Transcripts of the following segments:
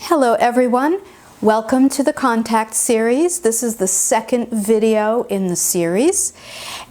Hello everyone, welcome to the Contact series. This is the second video in the series,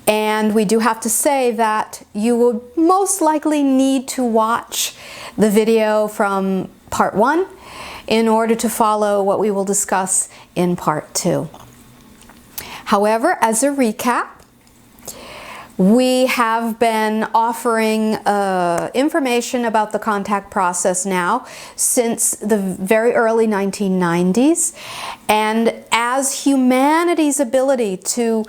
and we do have to say that you will most likely need to watch the video from part 1 in order to follow what we will discuss in part 2. However, as a recap, we have been offering information about the contact process now since the very early 1990s. And as humanity's ability to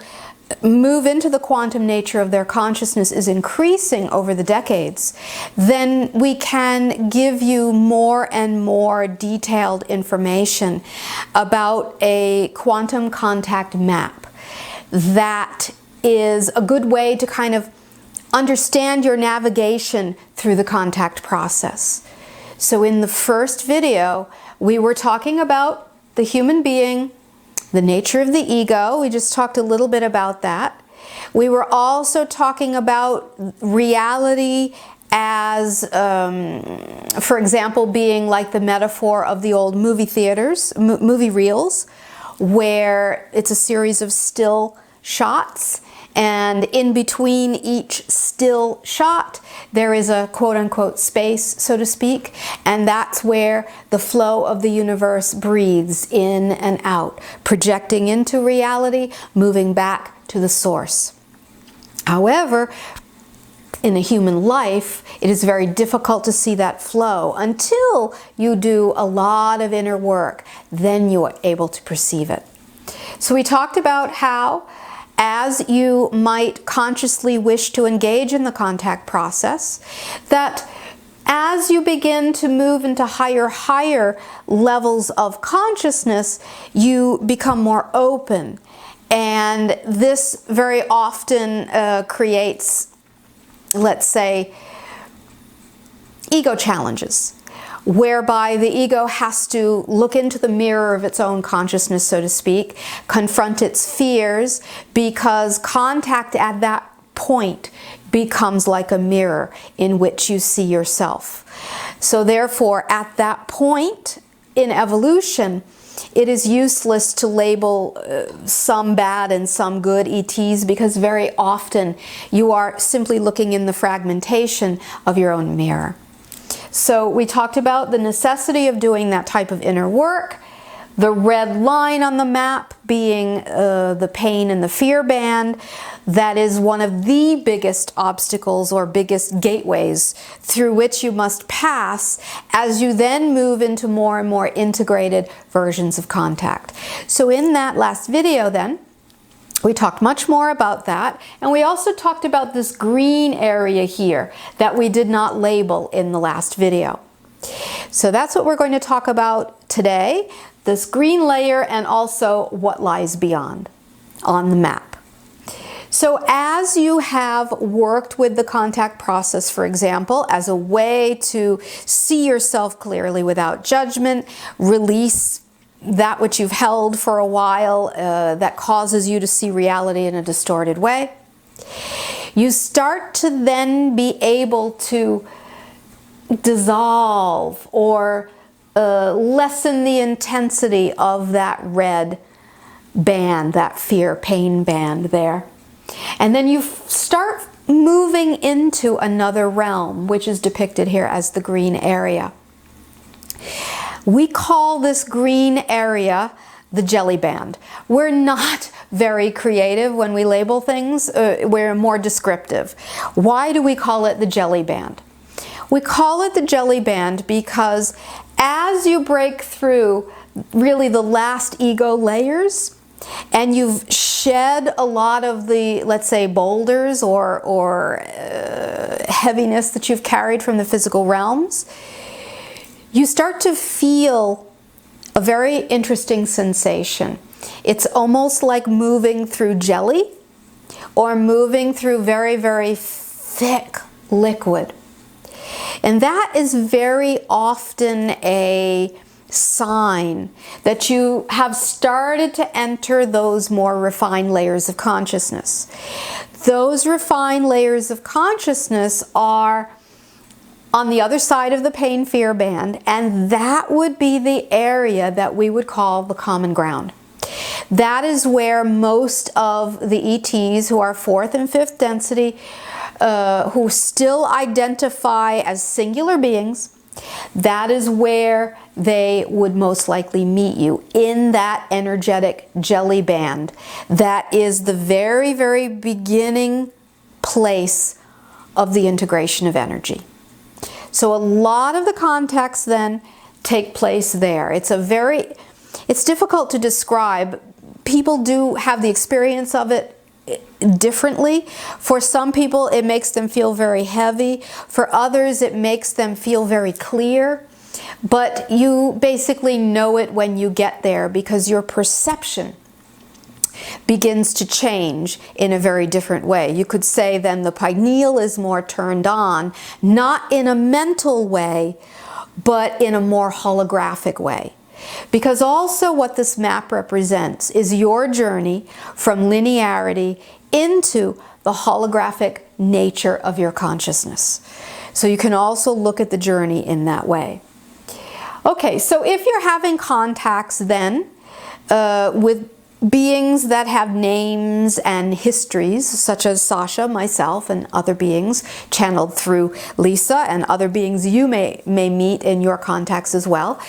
move into the quantum nature of their consciousness is increasing over the decades, then we can give you more and more detailed information about a quantum contact map that is a good way to kind of understand your navigation through the contact process. So in the first video, we were talking about the human being, the nature of the ego. We just talked a little bit about that. We were also talking about reality as, for example, being like the metaphor of the old movie theaters, movie reels, where it's a series of still shots, and in between each still shot there is a quote-unquote space, so to speak, and that's where the flow of the universe breathes in and out, projecting into reality, moving back to the source. However, in a human life, it is very difficult to see that flow until you do a lot of inner work. Then you are able to perceive it. So we talked about how, as you might consciously wish to engage in the contact process, that as you begin to move into higher levels of consciousness, you become more open. And this very often creates, let's say, ego challenges, whereby the ego has to look into the mirror of its own consciousness, so to speak, confront its fears, because contact at that point becomes like a mirror in which you see yourself. So therefore, at that point in evolution, it is useless to label some bad and some good ETs, because very often you are simply looking in the fragmentation of your own mirror. So we talked about the necessity of doing that type of inner work, the red line on the map being the pain and the fear band. That is one of the biggest obstacles or biggest gateways through which you must pass as you then move into more and more integrated versions of contact. So in that last video then, we talked much more about that, and we also talked about this green area here that we did not label in the last video. So that's what we're going to talk about today, this green layer and also what lies beyond on the map. So as you have worked with the contact process, for example, as a way to see yourself clearly without judgment, release that which you've held for a while that causes you to see reality in a distorted way, you start to then be able to dissolve or lessen the intensity of that red band, that fear, pain band there. And then you start moving into another realm, which is depicted here as the green area. We call this green area the jelly band. We're not very creative when we label things. We're more descriptive. Why do we call it the jelly band? We call it the jelly band because as you break through really the last ego layers, and you've shed a lot of the, let's say, boulders or heaviness that you've carried from the physical realms, you start to feel a very interesting sensation. It's almost like moving through jelly or moving through very, very thick liquid. And that is very often a sign that you have started to enter those more refined layers of consciousness. Those refined layers of consciousness are on the other side of the pain-fear band, and that would be the area that we would call the common ground. That is where most of the ETs who are 4th and 5th density, who still identify as singular beings, that is where they would most likely meet you, in that energetic jelly band. That is the very, very beginning place of the integration of energy. So a lot of the contacts then take place there. It's difficult to describe. People do have the experience of it differently. For some people, it makes them feel very heavy. For others, it makes them feel very clear. But you basically know it when you get there, because your perception begins to change in a very different way. You could say then the pineal is more turned on, not in a mental way, but in a more holographic way. Because also what this map represents is your journey from linearity into the holographic nature of your consciousness. So you can also look at the journey in that way. Okay, so if you're having contacts then with beings that have names and histories, such as Sasha, myself, and other beings channeled through Lyssa, and other beings you may meet in your contacts as well,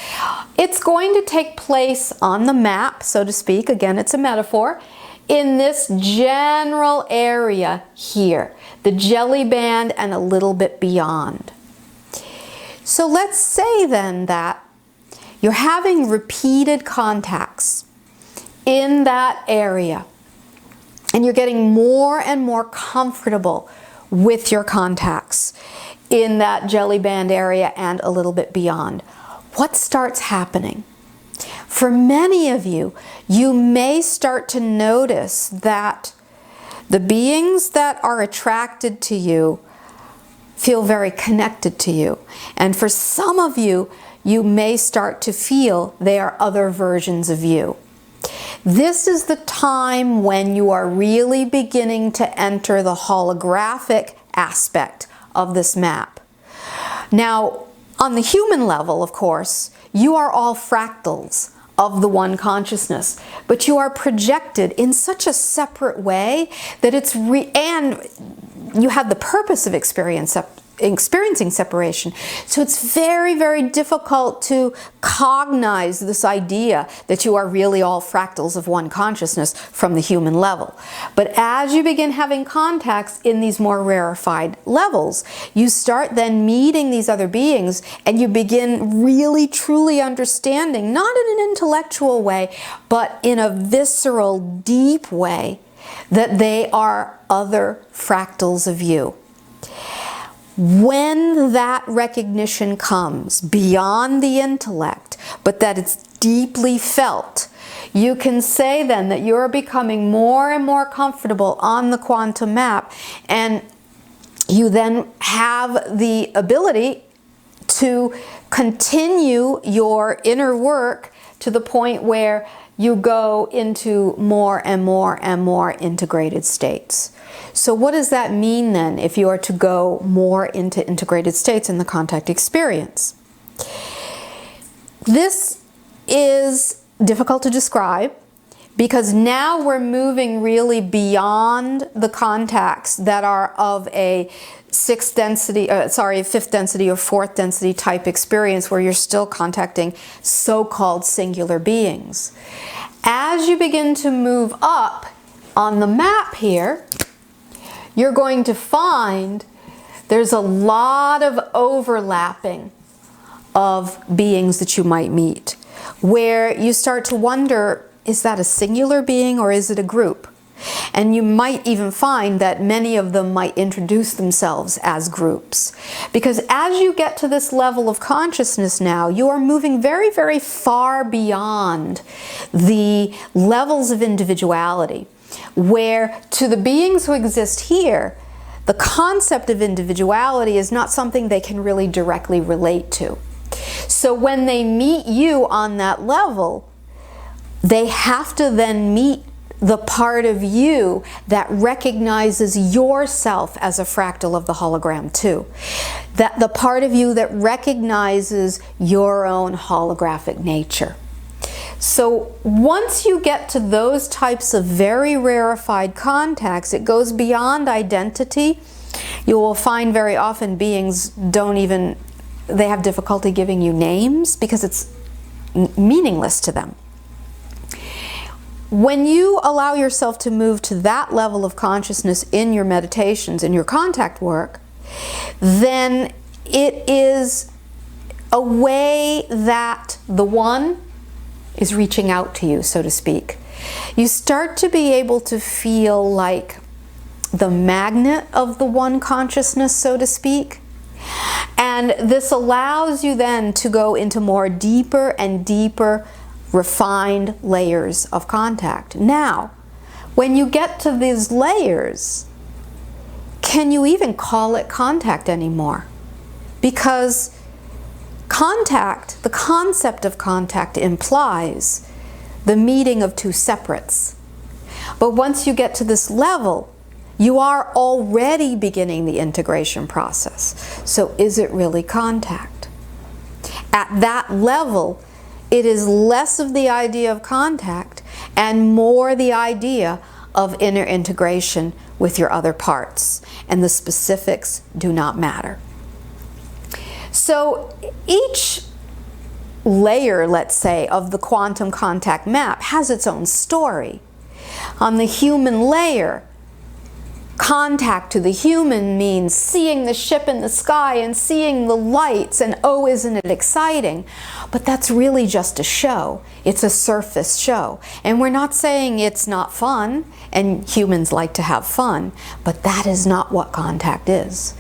it's going to take place on the map, so to speak. Again, it's a metaphor, in this general area here, the jelly band and a little bit beyond. So let's say then that you're having repeated contacts in that area, and you're getting more and more comfortable with your contacts in that jelly band area and a little bit beyond. What starts happening? For many of you, you may start to notice that the beings that are attracted to you feel very connected to you. And for some of you, you may start to feel they are other versions of you. This is the time when you are really beginning to enter the holographic aspect of this map. Now, on the human level, of course, you are all fractals of the one consciousness, but you are projected in such a separate way that and you have the purpose of experiencing separation. So it's very, very difficult to cognize this idea that you are really all fractals of one consciousness from the human level. But as you begin having contacts in these more rarefied levels, you start then meeting these other beings, and you begin really truly understanding, not in an intellectual way, but in a visceral, deep way, that they are other fractals of you. When that recognition comes beyond the intellect, but that it's deeply felt, you can say then that you're becoming more and more comfortable on the quantum map, and you then have the ability to continue your inner work to the point where you go into more and more and more integrated states. So what does that mean then if you are to go more into integrated states in the contact experience? This is difficult to describe, because now we're moving really beyond the contacts that are of a 5th density or 4th density type experience, where you're still contacting so-called singular beings. As you begin to move up on the map here, you're going to find there's a lot of overlapping of beings that you might meet, where you start to wonder, is that a singular being or is it a group? And you might even find that many of them might introduce themselves as groups. Because as you get to this level of consciousness now, you are moving very, very far beyond the levels of individuality, where to the beings who exist here, the concept of individuality is not something they can really directly relate to. So when they meet you on that level, they have to then meet the part of you that recognizes yourself as a fractal of the hologram too. That the part of you that recognizes your own holographic nature. So once you get to those types of very rarefied contacts, it goes beyond identity. You will find very often beings they have difficulty giving you names because it's meaningless to them. When you allow yourself to move to that level of consciousness in your meditations, in your contact work, then it is a way that the one is reaching out to you, so to speak. You start to be able to feel like the magnet of the one consciousness, so to speak. And this allows you then to go into more deeper and deeper refined layers of contact. Now, when you get to these layers, can you even call it contact anymore? Because contact, the concept of contact implies the meeting of two separates. But once you get to this level, you are already beginning the integration process. So is it really contact? At that level, it is less of the idea of contact and more the idea of inner integration with your other parts. And the specifics do not matter. So each layer, let's say, of the quantum contact map has its own story. On the human layer, contact to the human means seeing the ship in the sky and seeing the lights, and oh, isn't it exciting? But that's really just a show. It's a surface show. And we're not saying it's not fun, and humans like to have fun, but that is not what contact is.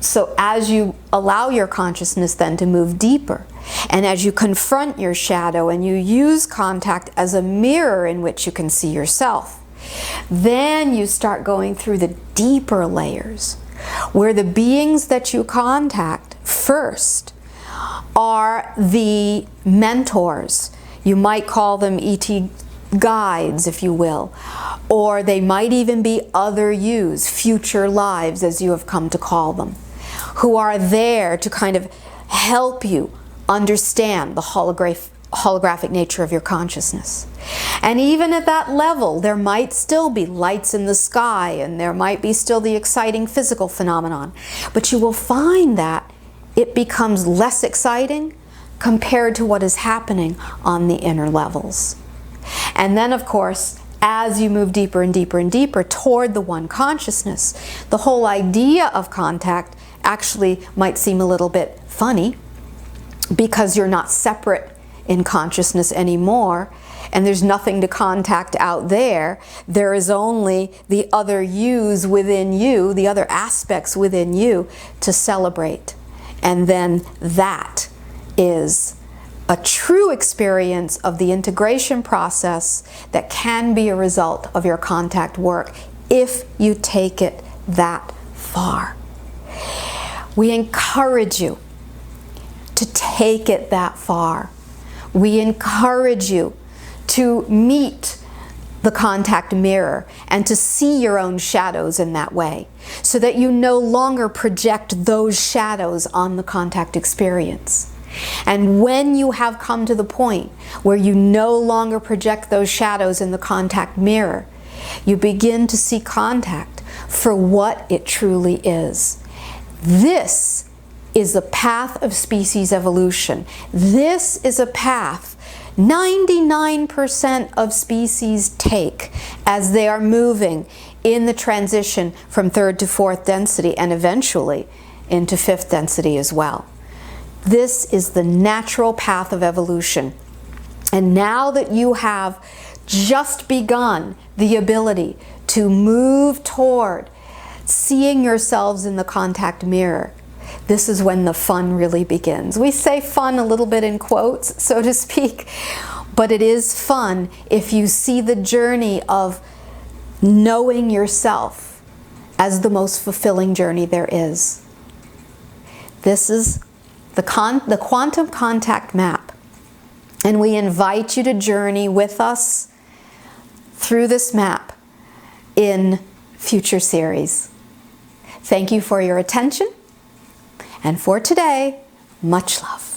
So as you allow your consciousness then to move deeper, and as you confront your shadow and you use contact as a mirror in which you can see yourself, then you start going through the deeper layers where the beings that you contact first are the mentors. You might call them ET guides, if you will, or they might even be other yous, future lives as you have come to call them, who are there to kind of help you understand the holographic nature of your consciousness. And even at that level, there might still be lights in the sky, and there might be still the exciting physical phenomenon. But you will find that it becomes less exciting compared to what is happening on the inner levels. And then, of course, as you move deeper and deeper and deeper toward the one consciousness, the whole idea of contact actually might seem a little bit funny because you're not separate in consciousness anymore, and there's nothing to contact out there. There is only the other yous within you, the other aspects within you to celebrate. And then that is a true experience of the integration process that can be a result of your contact work if you take it that far. We encourage you to take it that far. We encourage you to meet the contact mirror and to see your own shadows in that way, so that you no longer project those shadows on the contact experience. And when you have come to the point where you no longer project those shadows in the contact mirror, you begin to see contact for what it truly is. This is the path of species evolution. This is a path 99% of species take as they are moving in the transition from third to fourth density and eventually into fifth density as well. This is the natural path of evolution. And now that you have just begun the ability to move toward seeing yourselves in the contact mirror, this is when the fun really begins. We say fun a little bit in quotes, so to speak, but it is fun if you see the journey of knowing yourself as the most fulfilling journey there is. This is the quantum contact map, and we invite you to journey with us through this map in future series. Thank you for your attention, and for today, much love.